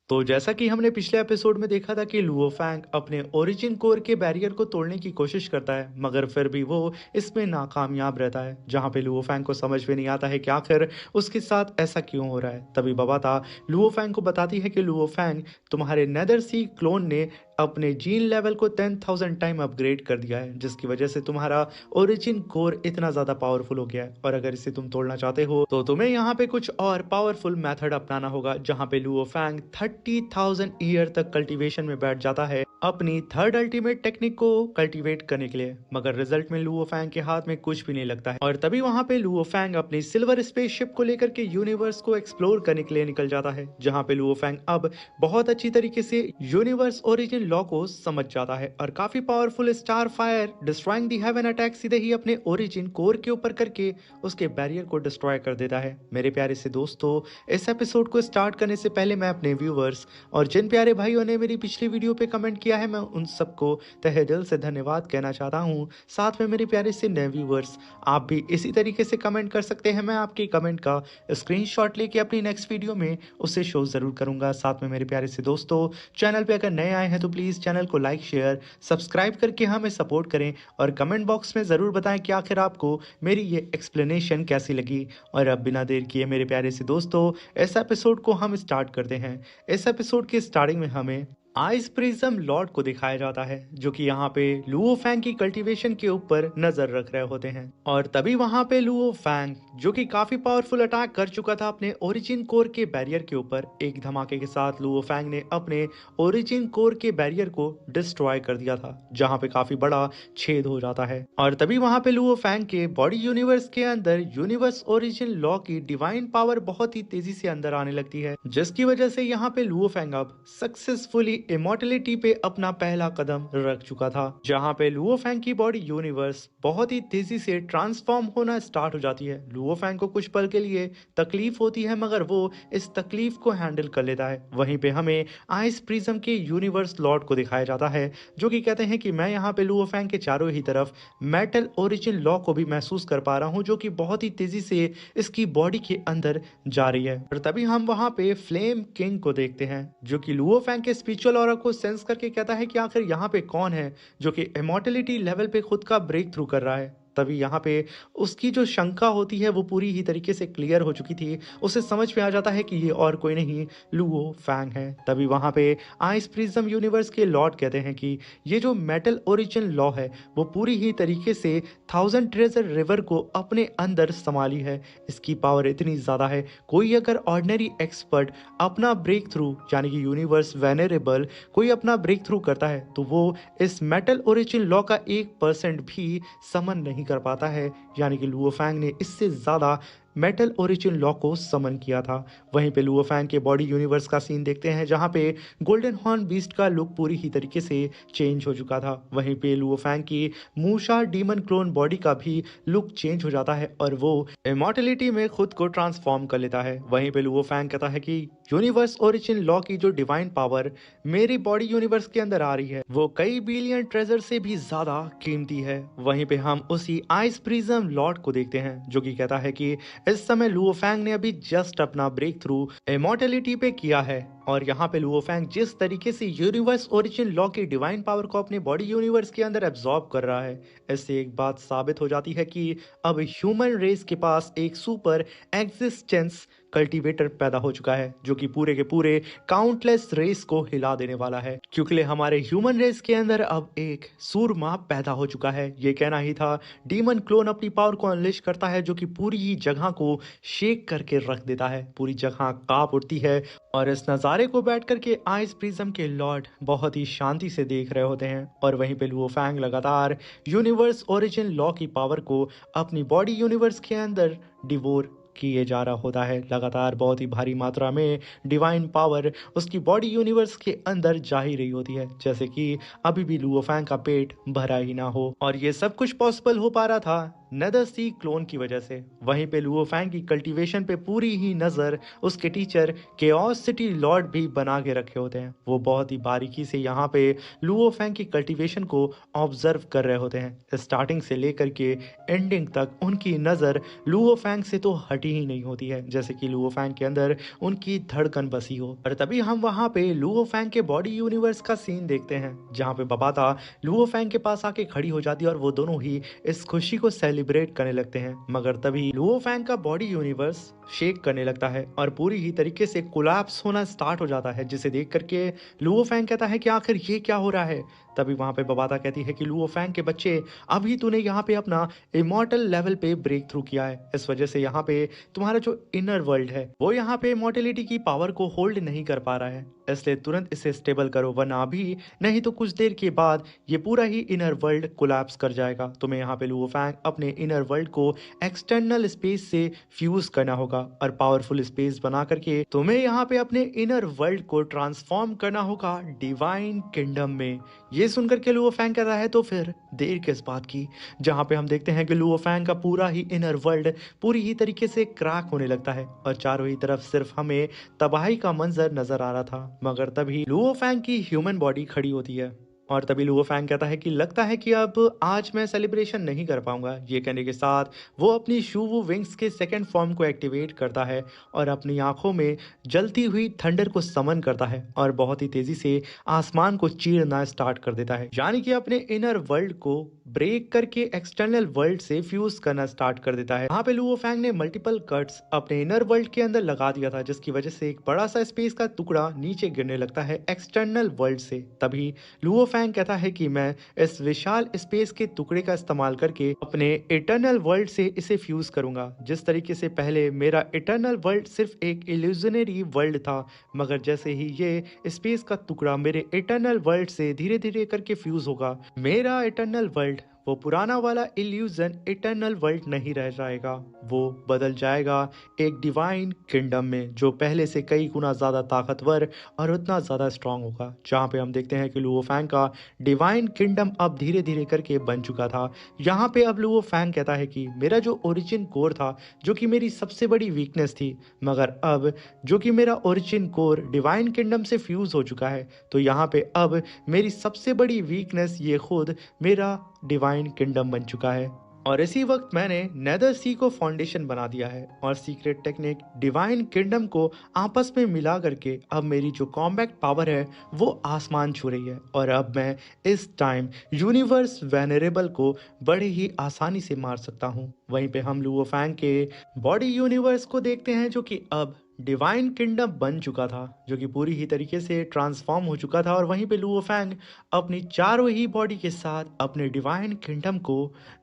तो जैसा कि हमने पिछले एपिसोड में देखा था कि लुओ फैंग अपने ओरिजिन कोर के बैरियर को तोड़ने की कोशिश करता है, मगर फिर भी वो इसमें नाकामयाब रहता है। जहां पे लुओ फैंग को समझ में नहीं आता है कि आखिर उसके साथ ऐसा क्यों हो रहा है। तभी बबाता लुओ फैंग को बताती है कि लुओ फैंग, तुम्हारे नेदर सी क्लोन ने अपने जीन लेवल को 10,000 टाइम अपग्रेड कर दिया है, जिसकी वजह से तुम्हारा ओरिजिन कोर इतना ज्यादा पावरफुल हो गया है। और अगर इसे तुम तोड़ना चाहते हो तो तुम्हें यहाँ पे कुछ और पावरफुल मेथड अपनाना होगा। जहाँ पे लुओ फैंग 30,000 ईयर तक कल्टीवेशन में बैठ जाता है अपनी थर्ड अल्टीमेट टेक्निक को कल्टीवेट करने के लिए, मगर रिजल्ट में लुओ फैंग के हाथ में कुछ भी नहीं लगता है। और तभी वहां पे लुओ फैंग अपनी सिल्वर स्पेसशिप को लेकर के यूनिवर्स को एक्सप्लोर करने के लिए निकल जाता है। जहां पे लुओ फैंग अब बहुत अच्छी तरीके से यूनिवर्स ओरिजिन लॉ को समझ जाता है और काफी पावरफुल स्टार फायर डिस्ट्रॉइंग दी हेवन अटैक सीधे ही अपने ओरिजिन कोर के ऊपर करके उसके बैरियर को डिस्ट्रॉय कर देता है। मेरे प्यारे से दोस्तों, इस एपिसोड को स्टार्ट करने से पहले मैं अपने व्यूवर्स और जिन प्यारे भाइयों ने मेरी पिछली वीडियो पे कमेंट किया है, मैं उन सबको तहे दिल से धन्यवाद कहना चाहता हूँ। साथ में मेरे प्यारे से नए व्यूवर्स, आप भी इसी तरीके से कमेंट कर सकते हैं। मैं आपके कमेंट का स्क्रीनशॉट लेके अपनी नेक्स्ट वीडियो में उसे शो जरूर करूंगा। साथ में मेरे प्यारे से दोस्तों, चैनल पे अगर नए आए हैं तो प्लीज चैनल को लाइक शेयर सब्सक्राइब करके हमें सपोर्ट करें और कमेंट बॉक्स में जरूर बताएं कि आखिर आपको मेरी ये एक्सप्लेनेशन कैसी लगी। और अब बिना देर किए मेरे प्यारे से दोस्तों, इस एपिसोड को हम स्टार्ट करते हैं। इस एपिसोड के स्टार्टिंग में हमें आइस प्रिज्म लॉर्ड को दिखाया जाता है, जो कि यहाँ पे लुओ फैंग की कल्टीवेशन के ऊपर नजर रख रहे होते हैं। और तभी वहां पे लुओ फैंग, जो कि काफी पावरफुल अटैक कर चुका था अपने ओरिजिन कोर के बैरियर के ऊपर, एक धमाके के साथ लुओ फैंग ने अपने ओरिजिन कोर के बैरियर को डिस्ट्रॉय कर दिया था, जहाँ पे काफी बड़ा छेद हो जाता है। और तभी वहां पे लुओ फैंग के बॉडी यूनिवर्स के अंदर यूनिवर्स ओरिजिन लॉ की डिवाइन पावर बहुत ही तेजी से अंदर आने लगती है, जिसकी वजह से यहाँ पे लुओ फैंग अब सक्सेसफुली इमॉर्टलिटी पे अपना पहला कदम रख चुका था। जहां पे लुओ फैंग की बॉडी यूनिवर्स बहुत ही तेजी से ट्रांसफॉर्म होना स्टार्ट हो जाती है। लुओ फैंग को कुछ पल के लिए तकलीफ होती है, मगर वो इस तकलीफ को हैंडल कर लेता है। वहीं पे हमें आइस प्रिज्म के यूनिवर्स लॉर्ड को दिखाया जाता है, जो कि कहते हैं कि मैं यहाँ पे लुओ फैंग के चारों ही तरफ मेटल ओरिजिन लॉ को भी महसूस कर पा रहा हूँ, जो कि बहुत ही तेजी से इसकी बॉडी के अंदर जा रही है। और तभी हम वहां पे फ्लेम किंग को देखते हैं, जो कि लुओ फैंग के स्पिरिचुअल ऑरा को सेंस करके कहता है कि आखिर यहाँ पे कौन है जो कि इमॉर्टलिटी लेवल पे खुद का ब्रेक थ्रू कर रहा है। तभी यहाँ पे उसकी जो शंका होती है वो पूरी ही तरीके से क्लियर हो चुकी थी। उसे समझ में आ जाता है कि ये और कोई नहीं लुओ फैंग है। तभी वहाँ पे आइस प्रिज्म यूनिवर्स के लॉर्ड कहते हैं कि ये जो मेटल ओरिजिन लॉ है वो पूरी ही तरीके से 1000 ट्रेजर रिवर को अपने अंदर संभाली है। इसकी पावर इतनी ज़्यादा है, कोई अगर ऑर्डिनरी एक्सपर्ट अपना ब्रेक थ्रू यानी कि यूनिवर्स वेनरेबल कोई अपना ब्रेक थ्रू करता है तो वो इस मेटल ओरिजिन लॉ का 1% भी समन नहीं कर पाता है। यानी कि लुओ फैंग ने इससे ज्यादा मेटल ओरिजिन लॉ को समन किया था। वहीं पे लुओ फैंग के बॉडी यूनिवर्स का सीन देखते हैं, जहां पे गोल्डन हॉर्न बीस्ट का लुक पूरी ही तरीके से चेंज हो चुका था। वहीं पे लुओ फैंग की मूशा डीमन क्लोन बॉडी का भी लुक चेंज हो जाता है और वो इमॉर्टलिटी में खुद को ट्रांसफॉर्म कर लेता है। वहीं पे लुओ फैंग कहता है कि यूनिवर्स ओरिजिन लॉ की जो डिवाइन पावर मेरी बॉडी यूनिवर्स के अंदर आ रही है वो कई बिलियन ट्रेजर से भी ज्यादा कीमती है। वहीं पे हम उसी आइस प्रिज्म लॉर्ड को देखते हैं, जो कि कहता है कि इस समय लुओ फैंग ने अभी जस्ट अपना ब्रेक थ्रू इमॉर्टलिटी पे किया है। और यहाँ पे लुओ फैंग जिस तरीके से यूनिवर्स ओरिजिन लॉ की डिवाइन पावर को अपने बॉडी यूनिवर्स के अंदर एब्जॉर्ब कर रहा है, इससे एक बात साबित हो जाती है कि अब ह्यूमन रेस के पास एक सुपर एग्जिस्टेंस कल्टीवेटर पैदा हो चुका है, जो कि पूरे के पूरे काउंटलेस रेस को हिला देने वाला है। क्योंकि हमारे ह्यूमन रेस के अंदर अब एक सूरमा पैदा हो चुका है। ये कहना ही था, डीमन क्लोन अपनी पावर को अनलिश करता है, जो कि पूरी ही जगह को शेक करके रख देता है। पूरी जगह कांप उठती है और इस नज़ारे को बैठ करके आइस प्रिज्म के लॉर्ड बहुत ही शांति से देख रहे होते हैं। और वहीं पे लुओ फैंग लगातार यूनिवर्स ओरिजिन लॉ की पावर को अपनी बॉडी यूनिवर्स के अंदर डिवोर किए जा रहा होता है। लगातार बहुत ही भारी मात्रा में डिवाइन पावर उसकी बॉडी यूनिवर्स के अंदर जा ही रही होती है, जैसे कि अभी भी लुओ फैंग का पेट भरा ही ना हो। और ये सब कुछ पॉसिबल हो पा रहा था नेदर सी क्लोन की वजह से। वहीं पे लुओ फैंग की कल्टीवेशन पे पूरी ही नजर उसके टीचर केओस सिटी लॉर्ड भी बना के रखे होते हैं। वो बहुत ही बारीकी से यहाँ पे लुओ फैंग की कल्टीवेशन को ऑब्जर्व कर रहे होते हैं। स्टार्टिंग से लेकर के एंडिंग तक उनकी नजर लुओ फैंग से तो हटी फटी ही नहीं होती है, जैसे कि लुओ फैंग के अंदर उनकी धड़कन बसी हो। और तभी हम वहां पे लुओ फैंग के बॉडी यूनिवर्स का सीन देखते हैं, जहां पे बबाता लुओ फैंग के पास आके खड़ी हो जाती है और वो दोनों ही इस खुशी को सेलिब्रेट करने लगते हैं। मगर तभी लुओ फैंग का बॉडी यूनिवर्स शेक करने लगता है और पूरी ही तरीके से कोलैप्स होना स्टार्ट हो जाता है, जिसे देख करके लुओ फैंग कहता है कि आखिर ये क्या हो रहा है। तभी वहां पे बबाता कहती है कि लुओ फैंग के बच्चे, अभी तूने यहाँ पे अपना इमॉर्टल लेवल पे ब्रेक थ्रू किया है, इस वजह से यहाँ पे तुम्हारा जो इनर वर्ल्ड है वो यहाँ पे इमॉर्टेलिटी की पावर को होल्ड नहीं कर पा रहा है, इसलिए तुरंत इसे स्टेबल करो, वरना अभी नहीं तो कुछ देर के बाद ये पूरा ही इनर वर्ल्ड कोलैप्स कर जाएगा। तुम्हें यहाँ पे लुओ फैंग अपने इनर वर्ल्ड को एक्सटर्नल स्पेस से फ्यूज करना होगा और पावरफुल स्पेस बना करके तुम्हें यहाँ पे अपने इनर वर्ल्ड को ट्रांसफॉर्म करना होगा डिवाइन किंगडम में। ये सुनकर के लुओ फैंग कर रहा है तो फिर देर किस बात की, जहां पे हम देखते हैं कि लुओ फैंग का पूरा ही इनर वर्ल्ड पूरी ही तरीके से क्रैक होने लगता है और चारों ही तरफ सिर्फ हमें तबाही का मंजर नजर आ रहा था। मगर तभी लुओ फैंग की ह्यूमन बॉडी खड़ी होती है और तभी लुओ फैंग कहता है कि लगता है कि अब आज मैं सेलिब्रेशन नहीं कर पाऊंगा। ये कहने के साथ वो अपनी शूवू विंग्स के सेकंड फॉर्म को एक्टिवेट करता है और अपनी आंखों में जलती हुई थंडर को समन करता है और बहुत ही तेजी से आसमान को चीरना स्टार्ट कर देता है, यानी कि अपने इनर वर्ल्ड को ब्रेक करके एक्सटर्नल वर्ल्ड से फ्यूज करना स्टार्ट कर देता है। यहाँ पे लुओ फैंग ने मल्टीपल कट्स अपने इनर वर्ल्ड के अंदर लगा दिया था, जिसकी वजह से एक बड़ा सा स्पेस का टुकड़ा नीचे गिरने लगता है एक्सटर्नल वर्ल्ड से। तभी लुओ फैंग कहता है कि मैं इस विशाल स्पेस के टुकड़े का इस्तेमाल करके अपने इटर्नल वर्ल्ड से इसे फ्यूज करूंगा। जिस तरीके से पहले मेरा इटर्नल वर्ल्ड सिर्फ एक इल्यूजनरी वर्ल्ड था, मगर जैसे ही ये स्पेस का टुकड़ा मेरे इटर्नल वर्ल्ड से धीरे धीरे करके फ्यूज होगा, मेरा इटर्नल वर्ल्ड वो पुराना वाला इल्यूजन इटर्नल वर्ल्ड नहीं रह जाएगा, वो बदल जाएगा एक डिवाइन किंगडम में, जो पहले से कई गुना ज्यादा ताकतवर और उतना ज्यादा स्ट्रांग होगा। जहाँ पे हम देखते हैं कि लुओ फैंग का डिवाइन किंगडम अब धीरे धीरे करके बन चुका था। यहाँ पे अब लुओ फैंग कहता है कि मेरा जो ओरिजिन कोर था, जो कि मेरी सबसे बड़ी वीकनेस थी, मगर अब जो कि मेरा ओरिजिन कोर डिवाइन किंगडम से फ्यूज हो चुका है, तो यहाँ पे अब मेरी सबसे बड़ी वीकनेस ये खुद मेरा डिवाइन किंगडम बन चुका है। और इसी वक्त मैंने नेदर सी को फाउंडेशन बना दिया है और सीक्रेट टेक्निक डिवाइन किंगडम को आपस में मिला करके अब मेरी जो कॉम्बैक्ट पावर है वो आसमान छू रही है और अब मैं इस टाइम यूनिवर्स वेनरेबल को बड़े ही आसानी से मार सकता हूँ। वहीं पे हम लुओ फैंग के बॉडी यूनिवर्स को देखते हैं, जो कि अब डिवाइन किंगडम बन चुका था, जो कि पूरी ही तरीके से ट्रांसफॉर्म हो चुका था। और वहीं पे लुओ फैंग अपनी चारों ही बॉडी के साथ अपने डिवाइन किंगडम को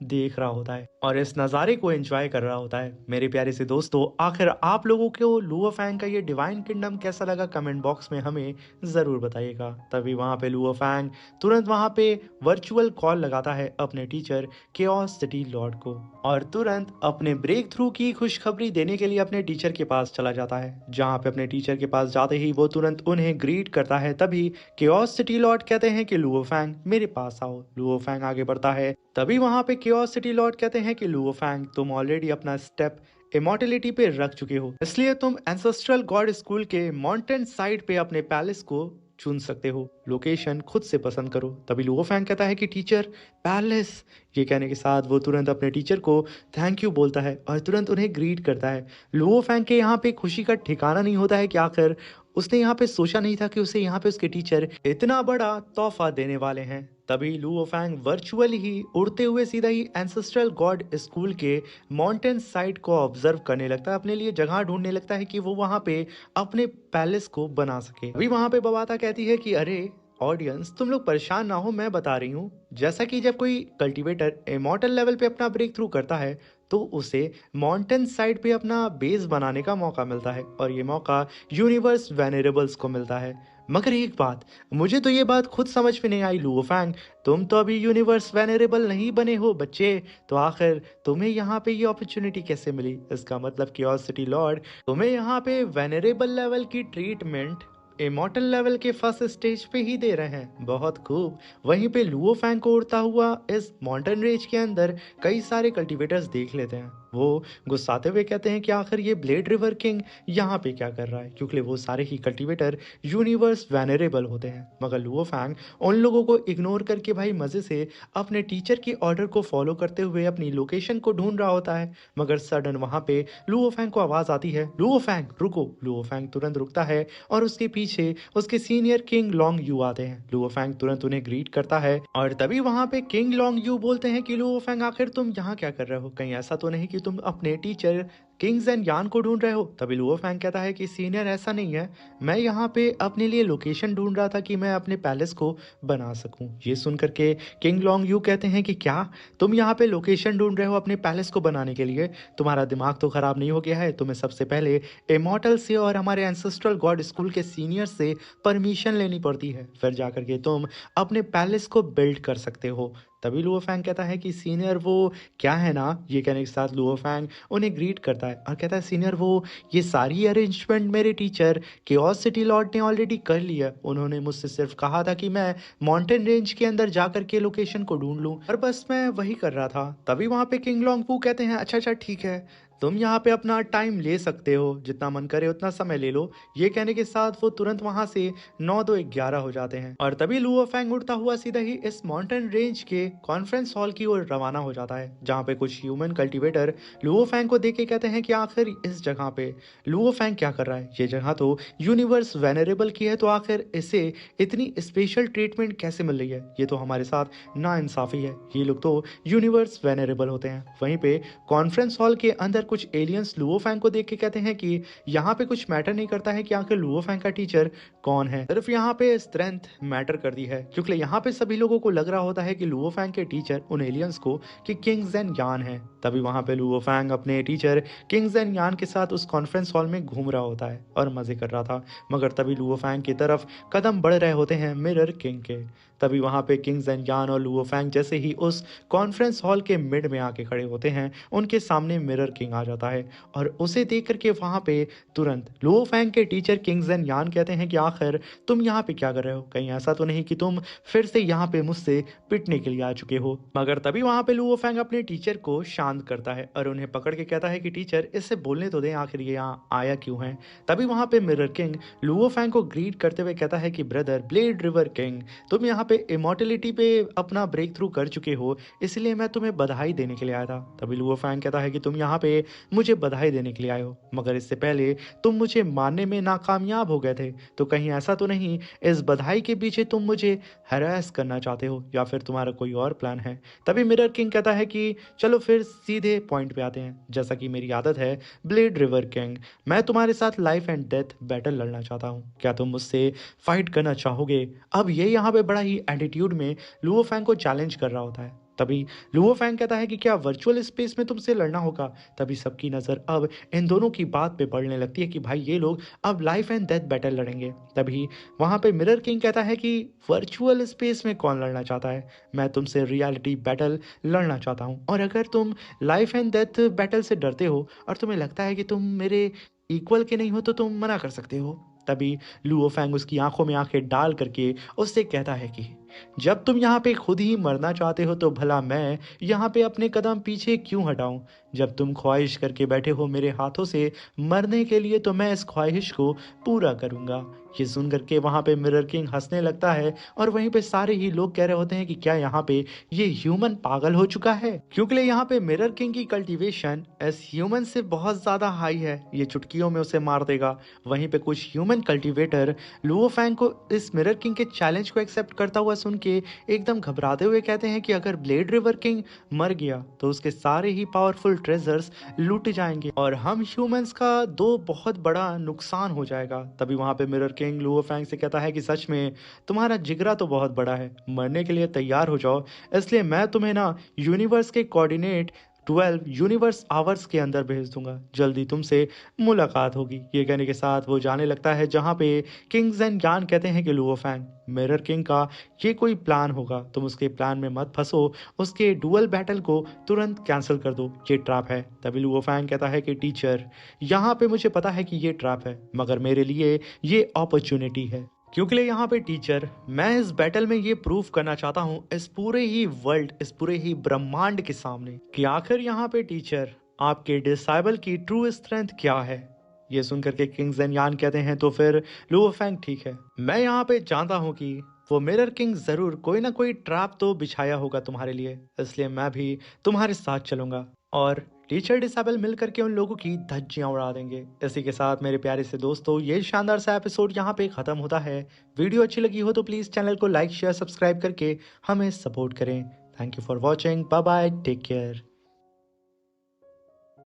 देख रहा होता है और इस नज़ारे को एंजॉय कर रहा होता है। मेरे प्यारे से दोस्तों, आखिर आप लोगों को लुओ फैंग का ये डिवाइन किंगडम कैसा लगा, कमेंट बॉक्स में हमें ज़रूर बताइएगा। तभी वहाँ पे लुओ फैंग तुरंत वहाँ पे वर्चुअल कॉल लगाता है अपने टीचर केओस सिटी लॉर्ड को और तुरंत अपने ब्रेक थ्रू की खुशखबरी देने के लिए अपने टीचर के पास चला जाता है। जहाँ पे अपने टीचर के पास जाते ही वो तुरंत उन्हें ग्रीट करता है। तभी केओस सिटी लॉर्ड कहते हैं कि लुओ फैंग मेरे पास आओ। लुओ फैंग आगे बढ़ता है। तभी वहां पे केओस सिटी लॉर्ड कहते हैं कि लुओ फैंग तुम ऑलरेडी अपना स्टेप इमॉर्टेलिटी पे रख चुके हो, इसलिए तुम एंसेस्ट्रल गॉड स्कूल के माउंटेन साइड पे अपने पैलेस को चुन सकते हो, लोकेशन खुद से पसंद करो। तभी लुओ फैंग कहता है कि टीचर पैलेस। ये कहने के साथ वो तुरंत अपने टीचर को थैंक यू बोलता है और तुरंत उन्हें ग्रीट करता है। लुओ फैंग के यहाँ पे खुशी का ठिकाना नहीं होता है कि आखिर उसने यहाँ पे सोचा नहीं था कि उसे यहाँ पे उसके टीचर इतना बड़ा तोहफा देने वाले हैं। तभी लुओ फैंग वर्चुअली ही उड़ते हुए सीधा ही एंसेस्ट्रल गॉड स्कूल के माउंटेन साइड को ऑब्जर्व करने लगता है, अपने लिए जगह ढूंढने लगता है कि वो वहां पे अपने पैलेस को बना सके। अभी वहां पे बबाता कहती है कि अरे ऑडियंस, तुम लोग परेशान ना हो, मैं बता रही हूँ। जैसा कि जब कोई कल्टीवेटर इमॉर्टल लेवल पे अपना ब्रेक थ्रू करता है तो उसे माउंटेन साइड पे अपना बेस बनाने का मौका मिलता है और ये मौका यूनिवर्स वेनरेबल्स को मिलता है। मगर एक बात, मुझे तो ये बात खुद समझ में नहीं आई लुओ फैंग, तुम तो अभी यूनिवर्स वेनरेबल नहीं बने हो बच्चे, तो आखिर तुम्हें यहाँ पे ये अपॉर्चुनिटी कैसे मिली? इसका मतलब केओस सिटी लॉर्ड तुम्हें यहाँ पे वेनरेबल लेवल की ट्रीटमेंट इमॉर्टल लेवल के फर्स्ट स्टेज पे ही दे रहे हैं। बहुत खूब। वहीं पे लुओ फैंग को उड़ता हुआ इस माउंटेन रेंज के अंदर कई सारे कल्टीवेटर्स देख लेते हैं। वो गुस्साते हुए कहते हैं कि आखिर ये ब्लेड रिवर किंग यहाँ पे क्या कर रहा है, क्योंकि वो सारे ही कल्टीवेटर यूनिवर्स वेनरेबल होते हैं। मगर लुओ फैंग उन लोगों को इग्नोर करके भाई मजे से अपने टीचर की ऑर्डर को फॉलो करते हुए अपनी लोकेशन को ढूंढ रहा होता है। मगर सडन वहां पे लुओ फैंग को आवाज आती है, लुओ फैंग रुको। लुओ फैंग तुरंत रुकता है और उसके पीछे उसके सीनियर किंग लॉन्ग यू आते हैं। लुओ फैंग तुरंत उन्हें ग्रीट करता है और तभी वहां पे किंग लॉन्ग यू बोलते हैं कि लुओ फैंग आखिर तुम यहाँ क्या कर रहे हो, कहीं ऐसा तो नहीं कि तुम अपने टीचर किंग्स एंड यान को ढूंढ रहे हो। तभी लुओ फैंग कहता है कि सीनियर ऐसा नहीं है, मैं यहाँ पे अपने लिए लोकेशन ढूंढ रहा था कि मैं अपने पैलेस को बना सकूं। ये सुनकर के किंग लॉन्ग यू कहते हैं कि क्या तुम यहाँ पे लोकेशन ढूंढ रहे हो अपने पैलेस को बनाने के लिए, तुम्हारा दिमाग तो खराब नहीं हो गया है? तुम्हें सबसे पहले इमॉर्टल से और हमारे एंसेस्ट्रल गॉड स्कूल के सीनियर से परमिशन लेनी पड़ती है, फिर जाकर के तुम अपने पैलेस को बिल्ड कर सकते हो। तभी लुओ फैंग कहता है कि सीनियर वो क्या है ना। ये कहने के साथ लुओ फैंग उन्हें ग्रीट करता है और कहता है सीनियर वो ये सारी अरेंजमेंट मेरे टीचर केओस सिटी लॉर्ड ने ऑलरेडी कर ली है, उन्होंने मुझसे सिर्फ कहा था कि मैं माउंटेन रेंज के अंदर जाकर के लोकेशन को ढूंढ लूं और बस मैं वही कर रहा था। तभी वहां पे किंग लॉन्ग पू कहते हैं अच्छा अच्छा ठीक है, तुम यहाँ पे अपना टाइम ले सकते हो, जितना मन करे उतना समय ले लो। ये कहने के साथ वो तुरंत वहां से 9 2 11 हो जाते हैं और तभी लुओ फैंग उड़ता हुआ सीधा ही इस माउंटेन रेंज के कॉन्फ्रेंस हॉल की ओर रवाना हो जाता है, जहाँ पे कुछ ह्यूमन कल्टीवेटर लुओ फैंग को देख के कहते हैं कि आखिर इस जगह पे लुओ फैंग क्या कर रहा है, ये जगह तो यूनिवर्स वेनरेबल की है, तो आखिर इसे इतनी स्पेशल ट्रीटमेंट कैसे मिल रही है, ये तो हमारे साथ ना इंसाफी है, ये लोग तो यूनिवर्स वेनरेबल होते हैं। वहीं पे कॉन्फ्रेंस हॉल के अंदर कुछ एलियंस लुओ फैंग को देख के कहते हैं कि यहाँ पे कुछ मैटर नहीं करता है कि आखिर लुओ फैंग का टीचर कौन है, सिर्फ यहाँ पे स्ट्रेंथ मैटर करती है, क्योंकि यहाँ पे सभी लोगों को लग रहा होता है कि लुओ फैंग के टीचर उन एलियंस को कि किंग्स एंड यान है। तभी वहां पे लुओ फैंग अपने टीचर किंग्स एंड यान के साथ उस कॉन्फ्रेंस हॉल में घूम रहा होता है और मजे कर रहा था। मगर तभी लुओ फैंग की तरफ कदम बढ़ रहे होते हैं मिरर किंग के। तभी वहां पे किंग्स एंड यान और लुओ फैंग जैसे ही उस कॉन्फ्रेंस हॉल के मिड में आके खड़े होते हैं, उनके सामने मिरर किंग आ जाता है और उसे देख करके वहां पे तुरंत लुओ फैंग के टीचर किंग्स एंड यान कहते हैं कि आखिर तुम यहाँ पे क्या कर रहे हो, कहीं ऐसा तो नहीं कि तुम फिर से यहाँ पे मुझसे पिटने के लिए आ चुके हो। मगर तभी वहां पे लुओ फैंग अपने टीचर को शांत करता है और उन्हें पकड़ के कहता है कि टीचर इससे बोलने तो दें, आखिर ये यहाँ आया क्यों है। तभी वहां पे मिरर किंग लुओ फैंग को ग्रीट करते हुए कहता है कि ब्रदर ब्लेड रिवर किंग, तुम यहाँ पे इमॉर्टलिटी पे अपना ब्रेक थ्रू कर चुके हो, इसलिए मैं तुम्हें बधाई देने के लिए आया था। तभी लुओ फैंग कहता है कि तुम यहाँ पे मुझे बधाई देने के लिए आए हो, मगर इससे पहले तुम मुझे मारने में नाकामयाब हो गए थे, तो कहीं ऐसा तो नहीं इस बधाई के पीछे तुम मुझे हरास करना चाहते हो या फिर तुम्हारा कोई और प्लान है। तभी मिरर किंग कहता है कि चलो फिर सीधे पॉइंट पे आते हैं, जैसा कि मेरी आदत है ब्लेड रिवर किंग, मैं तुम्हारे साथ लाइफ एंड डेथ बैटल लड़ना चाहता हूँ, क्या तुम मुझसे फाइट करना चाहोगे। अब ये यहाँ पे बड़ा ही एटीट्यूड में लुओ फैंग को चैलेंज कर रहा होता है। तभी लुओ फैंग कहता है कि क्या वर्चुअल स्पेस में तुमसे लड़ना होगा। तभी सबकी नजर अब इन दोनों की बात पे पड़ने लगती है कि भाई ये लोग अब लाइफ एंड डेथ बैटल लड़ेंगे। तभी वहां पे मिरर किंग कहता है कि वर्चुअल स्पेस में कौन लड़ना चाहता है, मैं तुमसे रियलिटी बैटल लड़ना चाहता हूँ, और अगर तुम लाइफ एंड डेथ बैटल से डरते हो और तुम्हें लगता है कि तुम मेरे इक्वल के नहीं हो तो तुम मना कर सकते हो। तभी लुओ फैंग उसकी आंखों में आंखें डाल करके उससे कहता है कि जब तुम यहाँ पे खुद ही मरना चाहते हो तो भला मैं यहाँ पे अपने कदम पीछे क्यों हटाऊं। जब तुम ख्वाहिश करके बैठे हो मेरे हाथों से मरने के लिए, तो मैं इस ख्वाहिश को पूरा करूंगा। ये सुन करके वहां पे मिरर किंग हंसने लगता है और वहीं पे सारे ही लोग कह रहे होते हैं कि क्या यहाँ पे ये ह्यूमन पागल हो चुका है, क्योंकि यहाँ पे मिरर किंग की कल्टीवेशन इस ह्यूमन से बहुत ज्यादा हाई है, ये चुटकियों में उसे मार देगा। वहीं पे कुछ ह्यूमन कल्टीवेटर लुओ फैंग को इस मिरर किंग के चैलेंज को एक्सेप्ट करता हुआ सुन के एकदम घबराते हुए कहते हैं कि अगर ब्लेड रिवर किंग मर गया तो उसके सारे ही पावरफुल ट्रेजर्स लूट जाएंगे और हम ह्यूमंस का दो बहुत बड़ा नुकसान हो जाएगा। तभी वहां पे मिरर किंग लुओ फैंग से कहता है कि सच में तुम्हारा जिगरा तो बहुत बड़ा है, मरने के लिए तैयार हो जाओ, इसलिए मैं तुम्हें ना यूनिवर्स के कोऑर्डिनेट 12 यूनिवर्स आवर्स के अंदर भेज दूंगा, जल्दी तुमसे मुलाकात होगी। ये कहने के साथ वो जाने लगता है जहां पे किंग्स एंड यान कहते हैं कि लुओ फैंग मिरर किंग का ये कोई प्लान होगा, तुम उसके प्लान में मत फंसो, उसके डुअल बैटल को तुरंत कैंसिल कर दो, ये ट्रैप है। तभी लुओ फैंग कहता है कि टीचर यहाँ पे मुझे पता है कि ये ट्रैप है, मगर मेरे लिए ये अपॉर्चुनिटी है, क्योंकि यहाँ पे टीचर मैं इस बैटल में ये प्रूव करना चाहता हूँ इस पूरे ही वर्ल्ड, इस पूरे ही ब्रह्मांड के सामने कि आखिर यहाँ पे टीचर आपके डिसाइबल की ट्रू स्ट्रेंथ क्या है? ये सुनकर के किंग ज़ेनयान कहते हैं तो फिर लुओ फैंग ठीक है, मैं यहाँ पे जानता हूँ कि वो मिरर किंग जरूर कोई ना कोई ट्रैप तो बिछाया होगा तुम्हारे लिए, इसलिए मैं भी तुम्हारे साथ चलूंगा और टीचर डिसेबल मिलकर के उन लोगों की धज्जियां उड़ा देंगे। इसी के साथ मेरे प्यारे से दोस्तों ये शानदार सा एपिसोड यहाँ पे खत्म होता है। वीडियो अच्छी लगी हो तो प्लीज चैनल को लाइक शेयर सब्सक्राइब करके हमें सपोर्ट करें। Thank you for watching, bye bye, take care.